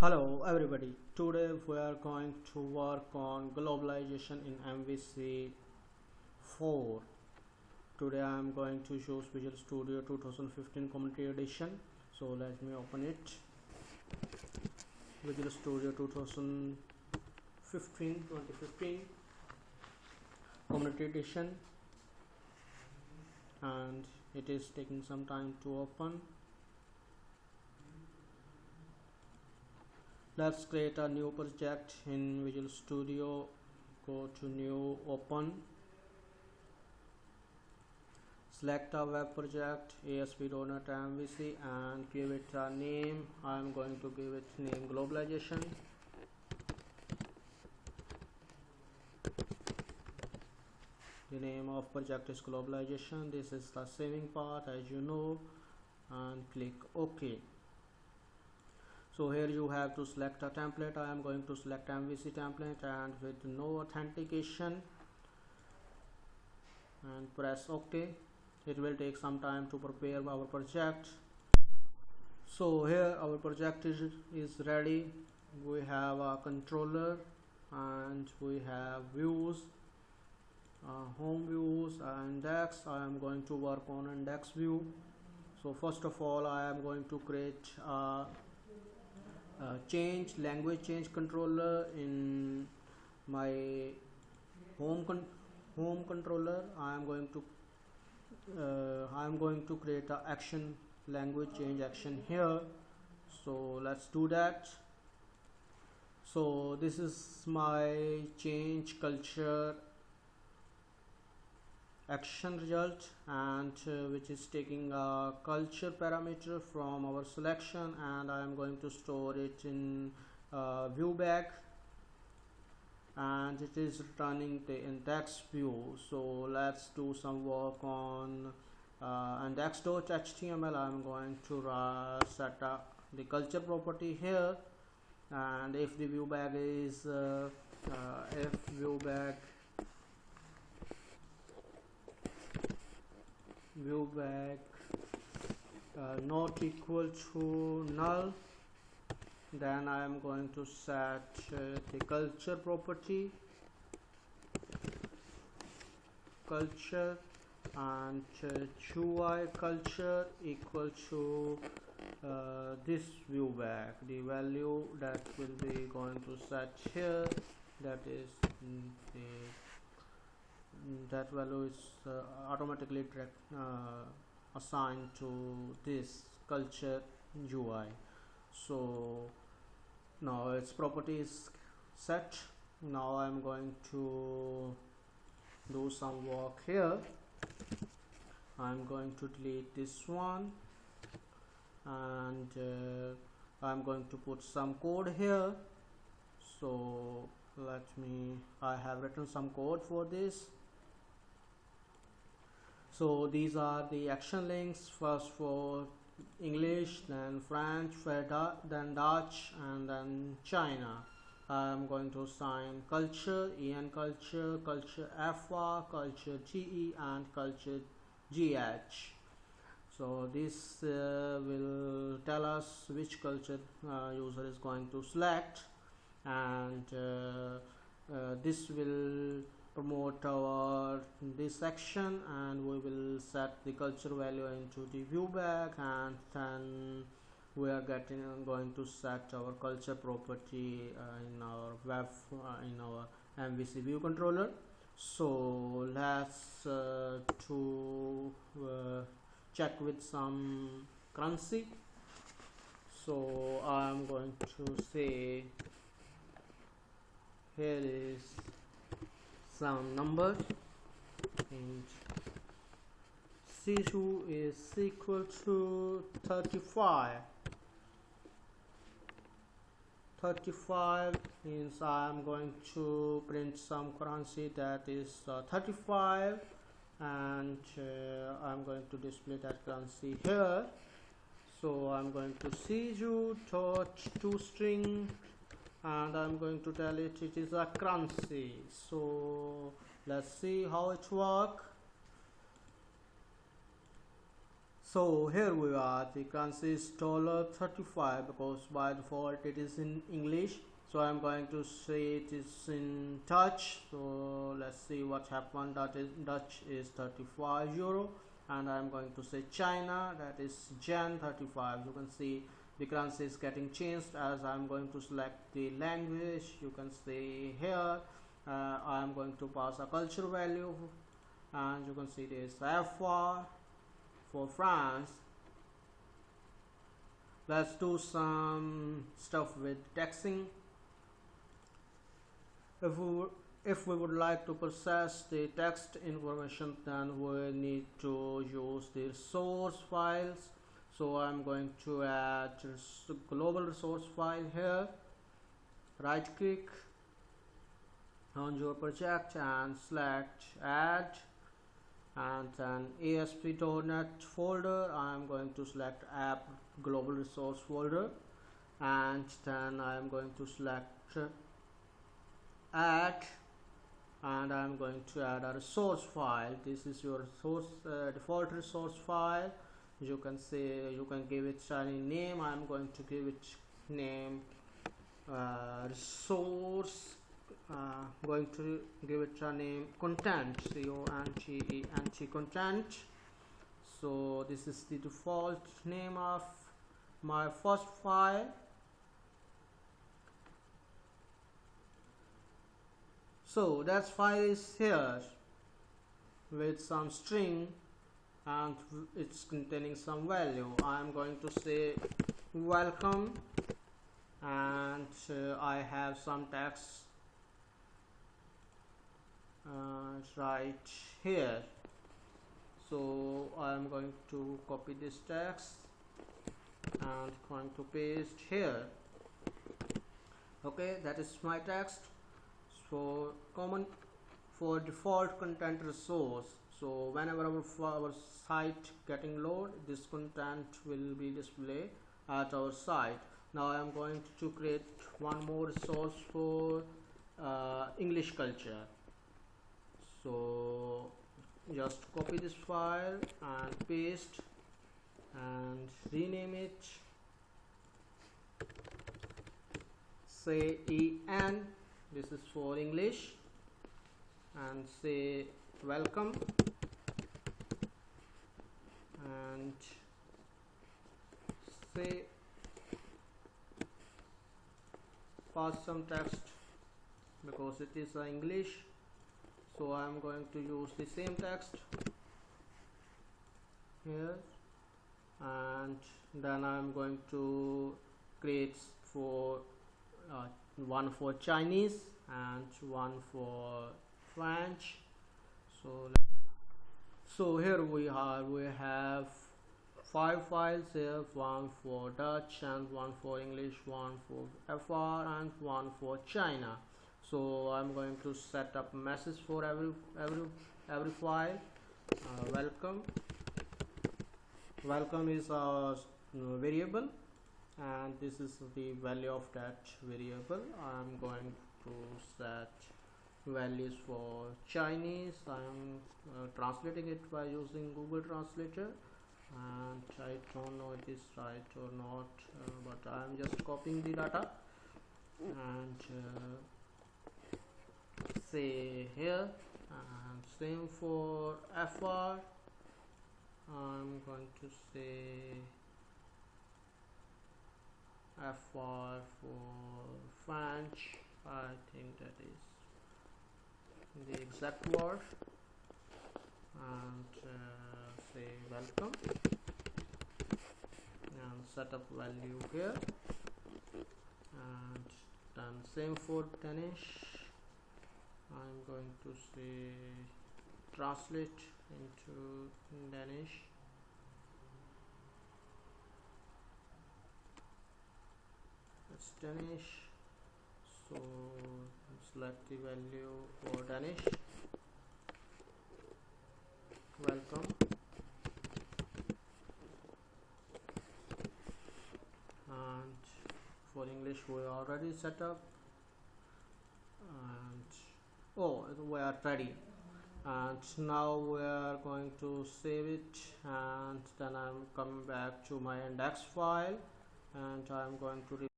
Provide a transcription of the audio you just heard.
Hello everybody, today we are going to work on globalization in MVC4. Today I am going to choose Visual Studio 2015 Community Edition. So let me open it. Visual Studio 2015 Community Edition, and it is taking some time to open. Let's create a new project in Visual Studio. Go to New, Open, select a web project ASP.NET MVC and give it a name. I am going to give it name Globalization. The name of project is Globalization. This is the saving part, as you know, and click OK. So here you have to select a template. I am going to select MVC template and with no authentication, and press OK. It will take some time to prepare our project. So here our project is ready. We have a controller and we have views, home views, index. I am going to work on index view. So first of all, I am going to create a language change controller in my home controller. I am going to create a action language change action here. So let's do that. So this is my change culture action result, and which is taking a culture parameter from our selection, and I am going to store it in view bag, and it is returning the index view. So let's do some work on index.html. I am going to set up the culture property here, and if the view bag is if view bag not equal to null, then I am going to set the culture property culture, and UI culture equal to this view bag. The value that will be going to set here, that is that value is automatically assigned to this culture UI. So now its property is set. Now I'm going to do some work here. I'm going to delete this one, and I'm going to put some code here. So I have written some code for this. So these are the action links, first for English, then French, then Dutch, and then China. I am going to assign culture, EN culture, culture FA, culture GE, and culture GH. So this will tell us which culture user is going to select, and this will promote our this section, and we will set the culture value into the view bag, and then we are going to set our culture property in our web in our MVC view controller. So let's check with some currency. So I am going to say here is some number, and C2 is equal to 35. 35 means I am going to print some currency that is 35, and I'm going to display that currency here. So I'm going to C2 dot toString, and I'm going to tell it is a currency. So let's see how it works. So here we are, the currency is $35 because by default it is in English. So I'm going to say it is in Dutch. So let's see what happened. That is Dutch is 35 euro, and I'm going to say China, that is Jan 35. You can see the currency is getting changed as I'm going to select the language. You can see here I'm going to pass a culture value, and you can see this FR for France. Let's do some stuff with taxing. If we would like to process the text information, then we need to use the source files. So I'm going to add global resource file here. Right click on your project and select add, and then ASP.NET folder. I'm going to select app global resource folder, and then I'm going to select add, and I'm going to add a resource file. This is your source default resource file. You can say, you can give it any name. I'm going to give it name resource. Going to give it a name content, CONTENT content. So this is the default name of my first file. So that file is here with some string, and it's containing some value. I'm going to say welcome, and I have some text right here. So I'm going to copy this text and going to paste here. Okay, that is my text. So common for default content resource. So whenever our site getting load, this content will be displayed at our site. Now I am going to create one more resource for English culture. So just copy this file and paste and rename it. Say EN, this is for English, and say welcome, and say pass some text because it is English. So I am going to use the same text here, and then I am going to create for one for Chinese and one for French. So here we have 5 files here, one for Dutch and one for English, one for FR and one for China. So I'm going to set up a message for every file. Welcome is a variable, and this is the value of that variable. I'm going to set values for Chinese. I'm translating it by using Google Translator, and I don't know it is right or not, but I'm just copying the data and say here, and same for FR. I'm going to say FR for French. I think that is the exact word, and say welcome and set up value here, and then same for Danish. I'm going to say translate into Danish. It's Danish, so select the value for Danish. Welcome, and for English we already set up, and oh, we are ready. and now we are going to save it, and then I'm coming back to my index file, and I'm going to